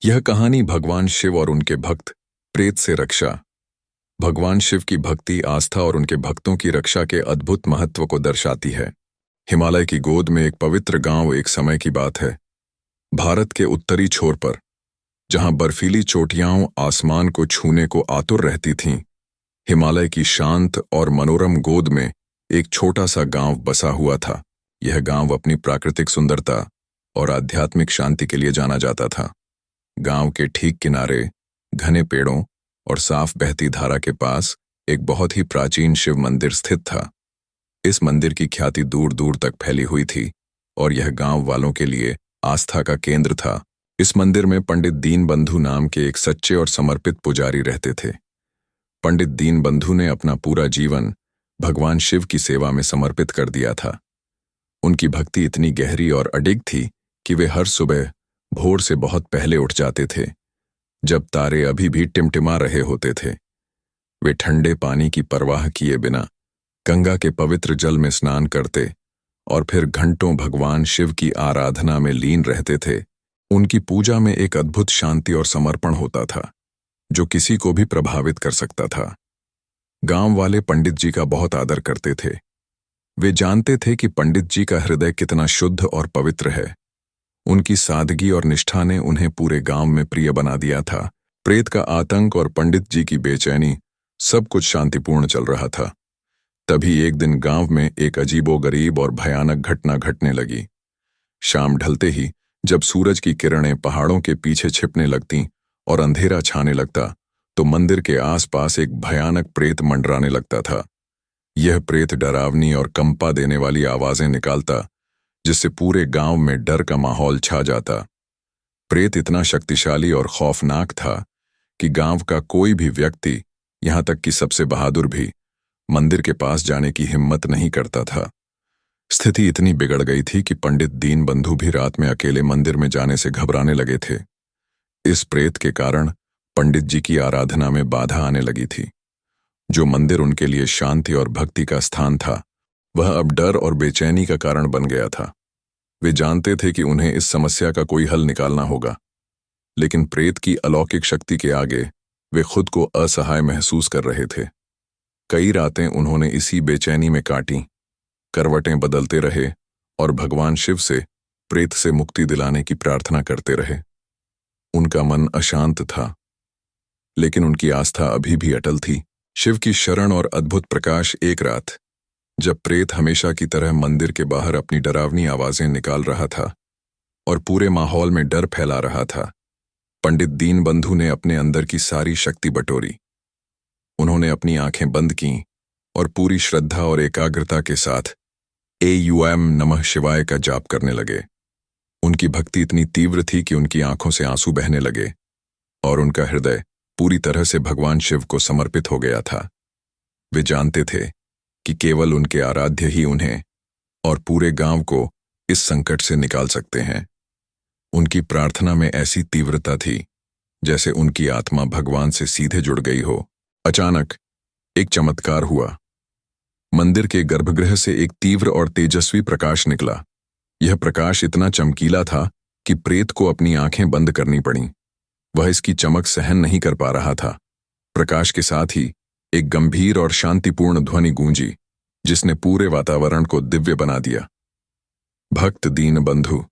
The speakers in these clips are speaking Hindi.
यह कहानी भगवान शिव और उनके भक्त प्रेत से रक्षा। भगवान शिव की भक्ति, आस्था और उनके भक्तों की रक्षा के अद्भुत महत्व को दर्शाती है। हिमालय की गोद में एक पवित्र गांव एक समय की बात है। भारत के उत्तरी छोर पर, जहां बर्फीली चोटियां आसमान को छूने को आतुर रहती थीं, हिमालय की शांत और मनोरम गोद में एक छोटा सा गांव बसा हुआ था। यह गांव अपनी प्राकृतिक सुंदरता और आध्यात्मिक शांति के लिए जाना जाता था। गांव के ठीक किनारे घने पेड़ों और साफ बहती धारा के पास एक बहुत ही प्राचीन शिव मंदिर स्थित था। इस मंदिर की ख्याति दूर दूर तक फैली हुई थी और यह गांव वालों के लिए आस्था का केंद्र था। इस मंदिर में पंडित दीनबंधु नाम के एक सच्चे और समर्पित पुजारी रहते थे। पंडित दीनबंधु ने अपना पूरा जीवन भगवान शिव की सेवा में समर्पित कर दिया था। उनकी भक्ति इतनी गहरी और अडिग थी कि वे हर सुबह भोर से बहुत पहले उठ जाते थे, जब तारे अभी भी टिमटिमा रहे होते थे। वे ठंडे पानी की परवाह किए बिना गंगा के पवित्र जल में स्नान करते और फिर घंटों भगवान शिव की आराधना में लीन रहते थे। उनकी पूजा में एक अद्भुत शांति और समर्पण होता था, जो किसी को भी प्रभावित कर सकता था। गांव वाले पंडित जी का बहुत आदर करते थे। वे जानते थे कि पंडित जी का हृदय कितना शुद्ध और पवित्र है। उनकी सादगी और निष्ठा ने उन्हें पूरे गांव में प्रिय बना दिया था। प्रेत का आतंक और पंडित जी की बेचैनी, सब कुछ शांतिपूर्ण चल रहा था। तभी एक दिन गांव में एक अजीबोगरीब और भयानक घटना घटने लगी। शाम ढलते ही जब सूरज की किरणें पहाड़ों के पीछे छिपने लगतीं और अंधेरा छाने लगता, तो मंदिर के आसपास एक भयानक प्रेत मंडराने लगता था। यह प्रेत डरावनी और कंपा देने वाली आवाजें निकालता, जिससे पूरे गांव में डर का माहौल छा जाता। प्रेत इतना शक्तिशाली और खौफनाक था कि गांव का कोई भी व्यक्ति, यहां तक कि सबसे बहादुर भी, मंदिर के पास जाने की हिम्मत नहीं करता था। स्थिति इतनी बिगड़ गई थी कि पंडित दीनबंधु भी रात में अकेले मंदिर में जाने से घबराने लगे थे। इस प्रेत के कारण पंडित जी की आराधना में बाधा आने लगी थी। जो मंदिर उनके लिए शांति और भक्ति का स्थान था, वह अब डर और बेचैनी का कारण बन गया था। वे जानते थे कि उन्हें इस समस्या का कोई हल निकालना होगा, लेकिन प्रेत की अलौकिक शक्ति के आगे वे खुद को असहाय महसूस कर रहे थे। कई रातें उन्होंने इसी बेचैनी में काटी, करवटें बदलते रहे और भगवान शिव से प्रेत से मुक्ति दिलाने की प्रार्थना करते रहे। उनका मन अशांत था, लेकिन उनकी आस्था अभी भी अटल थी। शिव की शरण और अद्भुत प्रकाश। एक रात, जब प्रेत हमेशा की तरह मंदिर के बाहर अपनी डरावनी आवाजें निकाल रहा था और पूरे माहौल में डर फैला रहा था, पंडित दीनबंधु ने अपने अंदर की सारी शक्ति बटोरी। उन्होंने अपनी आंखें बंद कीं और पूरी श्रद्धा और एकाग्रता के साथ एयूएम नमः शिवाय का जाप करने लगे। उनकी भक्ति इतनी तीव्र थी कि उनकी आंखों से आंसू बहने लगे और उनका हृदय पूरी तरह से भगवान शिव को समर्पित हो गया था। वे जानते थे कि केवल उनके आराध्य ही उन्हें और पूरे गांव को इस संकट से निकाल सकते हैं। उनकी प्रार्थना में ऐसी तीव्रता थी जैसे उनकी आत्मा भगवान से सीधे जुड़ गई हो। अचानक एक चमत्कार हुआ। मंदिर के गर्भगृह से एक तीव्र और तेजस्वी प्रकाश निकला। यह प्रकाश इतना चमकीला था कि प्रेत को अपनी आंखें बंद करनी पड़ी। वह इसकी चमक सहन नहीं कर पा रहा था। प्रकाश के साथ ही एक गंभीर और शांतिपूर्ण ध्वनि गूंजी, जिसने पूरे वातावरण को दिव्य बना दिया। भक्त दीनबंधु,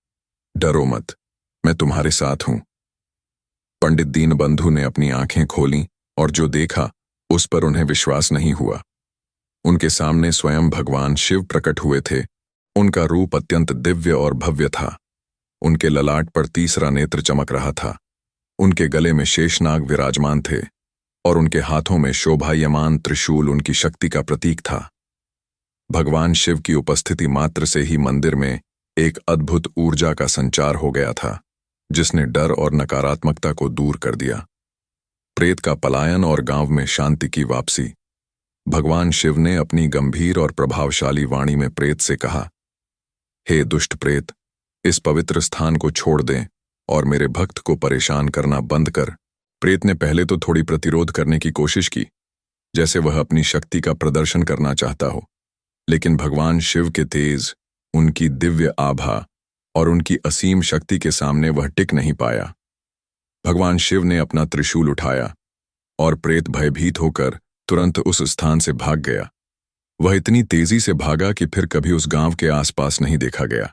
डरो मत, मैं तुम्हारे साथ हूं। पंडित दीनबंधु ने अपनी आंखें खोलीं और जो देखा, उस पर उन्हें विश्वास नहीं हुआ। उनके सामने स्वयं भगवान शिव प्रकट हुए थे। उनका रूप अत्यंत दिव्य और भव्य था। उनके ललाट पर तीसरा नेत्र चमक रहा था। उनके गले में शेषनाग विराजमान थे और उनके हाथों में शोभायमान त्रिशूल उनकी शक्ति का प्रतीक था। भगवान शिव की उपस्थिति मात्र से ही मंदिर में एक अद्भुत ऊर्जा का संचार हो गया था, जिसने डर और नकारात्मकता को दूर कर दिया। प्रेत का पलायन और गांव में शांति की वापसी। भगवान शिव ने अपनी गंभीर और प्रभावशाली वाणी में प्रेत से कहा, हे दुष्ट प्रेत, इस पवित्र स्थान को छोड़ दें और मेरे भक्त को परेशान करना बंद कर। प्रेत ने पहले तो थोड़ी प्रतिरोध करने की कोशिश की, जैसे वह अपनी शक्ति का प्रदर्शन करना चाहता हो, लेकिन भगवान शिव के तेज, उनकी दिव्य आभा और उनकी असीम शक्ति के सामने वह टिक नहीं पाया। भगवान शिव ने अपना त्रिशूल उठाया और प्रेत भयभीत होकर तुरंत उस स्थान से भाग गया। वह इतनी तेजी से भागा कि फिर कभी उस गांव के आसपास नहीं देखा गया।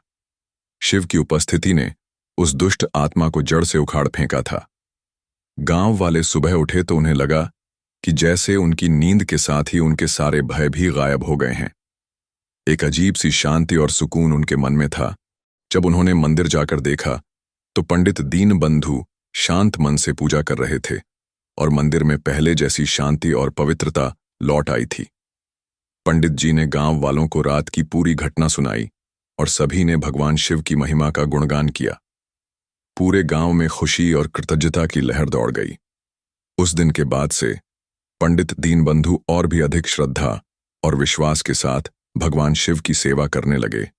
शिव की उपस्थिति ने उस दुष्ट आत्मा को जड़ से उखाड़ फेंका था। गांव वाले सुबह उठे तो उन्हें लगा कि जैसे उनकी नींद के साथ ही उनके सारे भय भी गायब हो गए हैं। एक अजीब सी शांति और सुकून उनके मन में था। जब उन्होंने मंदिर जाकर देखा तो पंडित दीनबंधु शांत मन से पूजा कर रहे थे और मंदिर में पहले जैसी शांति और पवित्रता लौट आई थी। पंडित जी ने गांव वालों को रात की पूरी घटना सुनाई और सभी ने भगवान शिव की महिमा का गुणगान किया। पूरे गांव में खुशी और कृतज्ञता की लहर दौड़ गई। उस दिन के बाद से पंडित दीनबंधु और भी अधिक श्रद्धा और विश्वास के साथ भगवान शिव की सेवा करने लगे।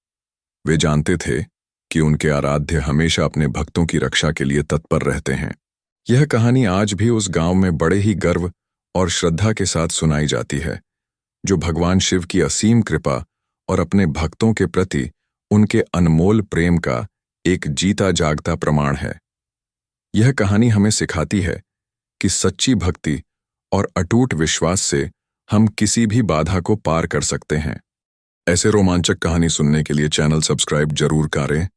वे जानते थे कि उनके आराध्य हमेशा अपने भक्तों की रक्षा के लिए तत्पर रहते हैं। यह कहानी आज भी उस गांव में बड़े ही गर्व और श्रद्धा के साथ सुनाई जाती है, जो भगवान शिव की असीम कृपा और अपने भक्तों के प्रति उनके अनमोल प्रेम का एक जीता जागता प्रमाण है। यह कहानी हमें सिखाती है कि सच्ची भक्ति और अटूट विश्वास से हम किसी भी बाधा को पार कर सकते हैं। ऐसे रोमांचक कहानी सुनने के लिए चैनल सब्सक्राइब जरूर करें